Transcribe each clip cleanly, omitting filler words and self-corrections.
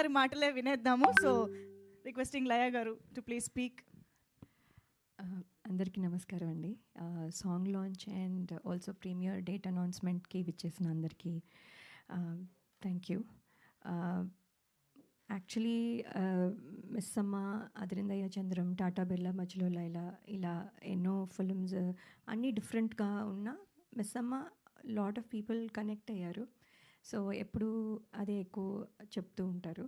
గారి మాటలే వినేద్దాము. So requesting లయ గారు టు ప్లీజ్ స్పీక్. అందరికీ నమస్కారం అండి. Song launch and also premiere date అనౌన్స్మెంట్కి విచ్చేసిన అందరికీ థ్యాంక్ యూ. యాక్చువల్లీ మిస్ అమ్మ, అదిరిందయ్య చంద్రం, టాటా బిర్లా, మధ్యలో లైలా, ఇలా ఎన్నో ఫిల్మ్స్ అన్నీ డిఫరెంట్గా ఉన్న మిస్ అమ్మ లాట్ ఆఫ్ పీపుల్ కనెక్ట్ అయ్యారు. సో ఎప్పుడు అదే ఎక్కువ చెప్తూ ఉంటారు.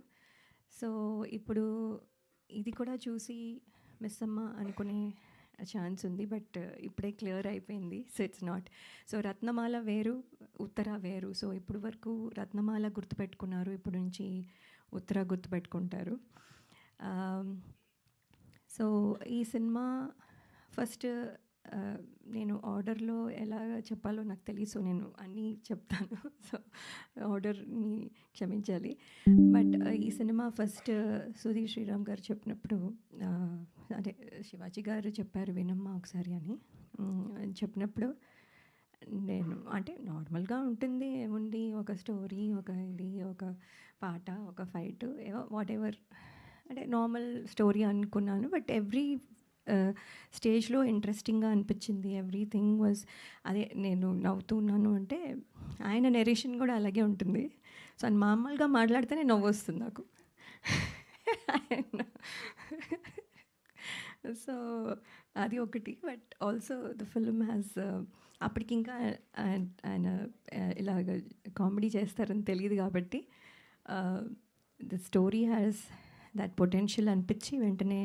సో ఇప్పుడు ఇది కూడా చూసి మిస్ అమ్మ అనుకునే ఛాన్స్ ఉంది, బట్ ఇప్పుడే క్లియర్ అయిపోయింది. So it's not. సో రత్నమాల వేరు, ఉత్తర వేరు. సో ఇప్పుడు వరకు రత్నమాల గుర్తుపెట్టుకున్నారు, ఇప్పుడు నుంచి ఉత్తర గుర్తుపెట్టుకుంటారు. సో ఈ సినిమా ఫస్ట్ నేను ఆర్డర్లో ఎలా చెప్పాలో నాకు తెలియదు. సో నేను అన్నీ చెప్తాను. సో ఆర్డర్ని క్షమించాలి. బట్ ఈ సినిమా ఫస్ట్ సుధీర్ శ్రీరామ్ గారు చెప్పినప్పుడు, అంటే శివాజీ గారు చెప్పారు వినమ్మా ఒకసారి అని చెప్పినప్పుడు, నేను అంటే నార్మల్గా ఉంటుంది, ఏముంది ఒక స్టోరీ, ఒక ఇది, ఒక పాట, ఒక ఫైట్, వాట్ ఎవర్, అంటే నార్మల్ స్టోరీ అనుకున్నాను. బట్ ఎవ్రీ స్టేజ్లో ఇంట్రెస్టింగ్గా అనిపించింది. ఎవ్రీథింగ్ వాజ్ అదే. నేను నవ్వుతున్నాను అంటే ఆయన నెరేషన్ కూడా అలాగే ఉంటుంది. సో ఆయన మామూలుగా మాట్లాడితేనే నవ్వు వస్తుంది నాకు. సో అది ఒకటి. But also the film has, అప్పటికి ఇంకా ఆయన ఇలాగ కామెడీ చేస్తారని తెలియదు కాబట్టి the story has that potential అనిపించి వెంటనే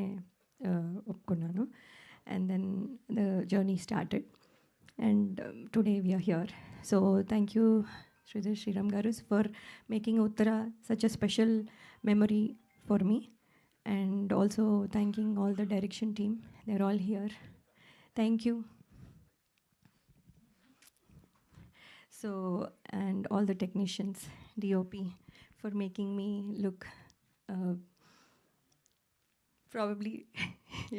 ఒప్పుకున్నాను. And then the journey started and today we are here. So thank you Sudheer Sriram garu for making Uttara such a special memory for me, and also thanking all the direction team. They're all here. Thank you. So, and all the technicians, DOP, for making me look probably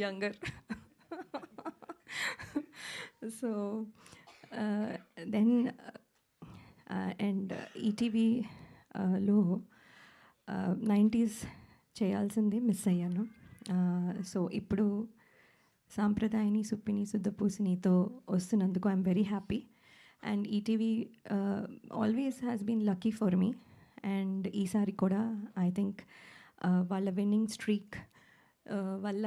younger. So then and ETV లో 90s చేయాల్సింది miss అయ్యాను. So ఇప్పుడు సాంప్రదాయని, సుప్పిని, శుద్ధపూసినితో వస్తున్నందుకు I'm very happy. And ETV always has been lucky for me. And ఈసారి కూడా I think వాళ్ళ winning streak వల్ల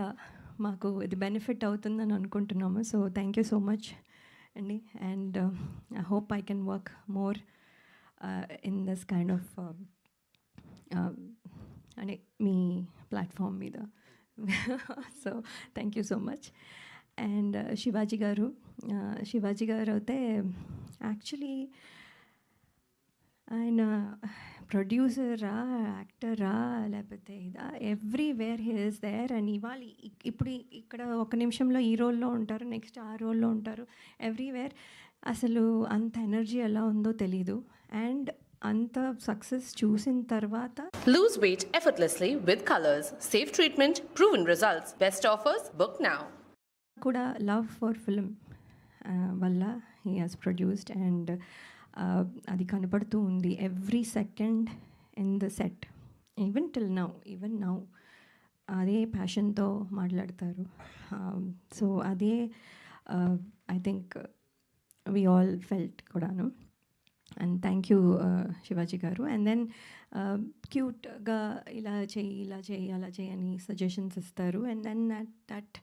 మాకు ఇది బెనిఫిట్ అవుతుందని అనుకుంటున్నాము. So thank you so much అండి. And I hope I can work more in this kind of అంటే మీ ప్లాట్ఫామ్ మీద. So thank you so much. And Shivaji garu అయితే యాక్చువల్లీ ఆయన ప్రొడ్యూసరా, యాక్టరా, లేకపోతే ఇదా, everywhere he is there. And ఇవాళ ఇప్పుడు ఇక్కడ ఒక నిమిషంలో ఈ రోల్లో ఉంటారు, నెక్స్ట్ ఆ రోల్లో ఉంటారు, ఎవ్రీవేర్. అసలు అంత ఎనర్జీ ఎలా ఉందో తెలీదు. అండ్ అంత సక్సెస్ చూసిన తర్వాత lose weight effortlessly with Colors. Safe treatment, proven results. Best offers, book now. కూడా లవ్ ఫర్ ఫిల్మ్ వల్ల హీ హాజ్ ప్రొడ్యూస్డ్. అండ్ అది కనపడుతూ ఉంది every second in the set, even till now అదే ప్యాషన్తో మాట్లాడతారు. సో అదే I think we all felt కూడాను. And thank you Shivaji garu. And then క్యూట్గా ఇలా చేయి, అలా చేయి అని సజెషన్స్ ఇస్తారు. అండ్ దెన్ దట్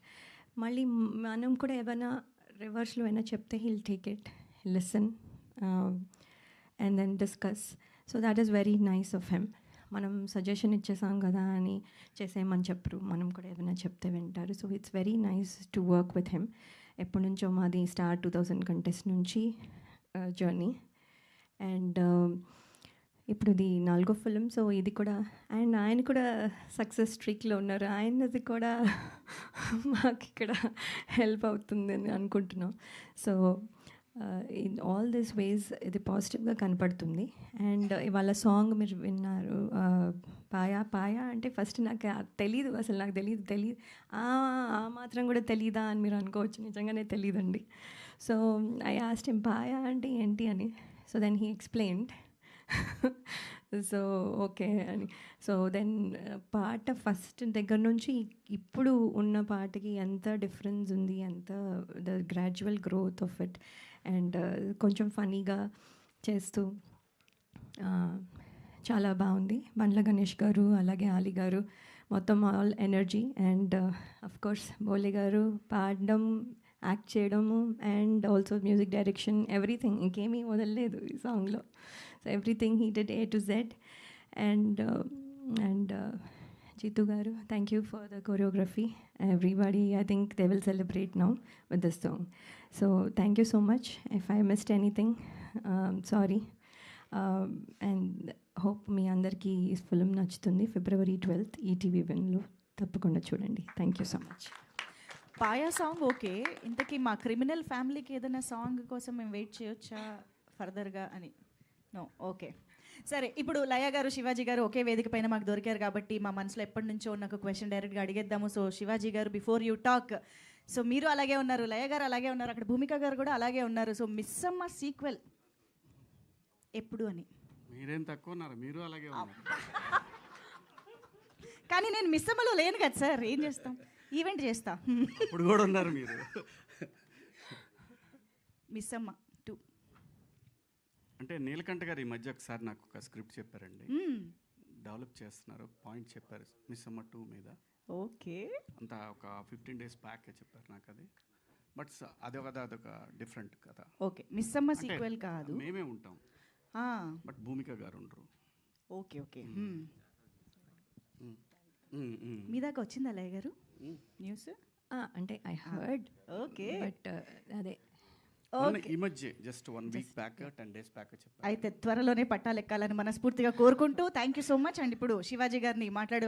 మళ్ళీ మనం కూడా ఏమైనా రివర్స్లో అయినా చెప్తే he'll take it, listen and then discuss. So that is very nice of him. మనం సజెషన్ ఇచ్చేసాం కదా అని చేసేయమని చెప్పరు, మనం కూడా ఏదైనా చెప్తే వింటారు. So it's very nice to work with him. ఎప్పటి నుంచో మాది స్టార్ 2000 కంటెస్ట్ నుంచి జర్నీ. అండ్ ఇప్పుడు ఇది 4వ ఫిలిం. సో ఇది కూడా, అండ్ ఆయన కూడా సక్సెస్ స్ట్రీక్లో ఉన్నారు. ఆయనది కూడా మాకు ఇక్కడ హెల్ప్ అవుతుందని అనుకుంటున్నాం. సో ఇన్ ఆల్ దిస్ వేస్ ఇది పాజిటివ్గా కనపడుతుంది. అండ్ ఇవాళ సాంగ్ మీరు విన్నారు, పాయా అంటే ఫస్ట్ నాకు తెలీదు, అసలు నాకు తెలియదు ఆ మాత్రం కూడా తెలీదా అని మీరు అనుకోవచ్చు. నిజంగానే తెలియదండి. సో ఐ ఆస్క్డ్ హిమ్ పాయా అంటే ఏంటి అని. So then he explained. So okay అని. సో దెన్ పాట ఫస్ట్ దగ్గర నుంచి ఇప్పుడు ఉన్న పాటకి ఎంత డిఫరెన్స్ ఉంది, ఎంత the gradual growth of it. And కొంచెం ఫనీగా చేస్తూ చాలా బాగుంది. బండ్ల గణేష్ గారు అలాగే ఆలి గారు మొత్తం all energy. And of course Bole garu పాడడం, యాక్ట్ చేయడము, and also music direction, everything. ఇంకేమీ వదలలేదు ఈ సాంగ్లో. So everything he did A to Z. And Jeetu garu, thank you for the choreography. Everybody, I think they will celebrate now with this song. So thank you so much. If I missed anything, sorry. And hope మీ అందరికీ ఈ film నచ్చుతుంది. February 12th ETV విన్లో తప్పకుండా చూడండి. Thank you so much. Paya song okay, ఇంతకీ మా criminal ఫ్యామిలీకి ఏదైనా సాంగ్ కోసం మేము వెయిట్ చేయొచ్చా ఫర్దర్గా అని? No, okay. సరే, ఇప్పుడు లయ గారు, శివాజీ గారు ఒకే వేదిక పైన మాకు దొరికారు కాబట్టి మా మనసులో ఎప్పటి నుంచో ఉన్న ఒక క్వశ్చన్ డైరెక్ట్గా అడిగేద్దాము. సో శివాజీ గారు, బిఫోర్ యూ టాక్, సో మీరు అలాగే ఉన్నారు, లయ గారు అలాగే ఉన్నారు, అక్కడ భూమిక గారు కూడా అలాగే ఉన్నారు. సో మిస్సమ్మ సీక్వెల్ ఎప్పుడు అని? మీరేం తక్కువ ఉన్నారు, మీరు అలాగే ఉన్నారు. కానీ నేను మిస్సమ్మలో లేను కదా సార్, ఏం చేస్తాం, ఈవెంట్ చేస్తా. ఇప్పుడు కూడా ఉన్నారు మీరు. మిస్సమ్మ 2 అంటే నీలకంఠ గారు ఈ మధ్య ఒకసారి నాకు ఒక స్క్రిప్ట్ చెప్పారండి, డెవలప్ చేస్తున్నారు, పాయింట్ చెప్పారు మిస్ అమ్మ 2 మీద. ఓకే, అంతా ఒక 15 days బ్యాక్ చెప్పారు నాకు అది. బట్ అదొక డిఫరెంట్ కదా. ఓకే, మిస్సమ్మ సీక్వెల్ కాదు, మేమే ఉంటాం, బట్ భూమిక గారు ఉండరు. Okay okay. మీ దాకా వచ్చిందా లయ గారు న్యూస్? అంటే ఐ హర్డ్, ఓకే, బట్ అదే ఈ మధ్య just 1 week back 10 days back చెప్పారు. అయితే త్వరలోనే పట్టాలెక్కాలని మనస్ఫూర్తిగా కోరుకుంటూ thank you so much. And ఇప్పుడు శివాజీ గారిని మాట్లాడే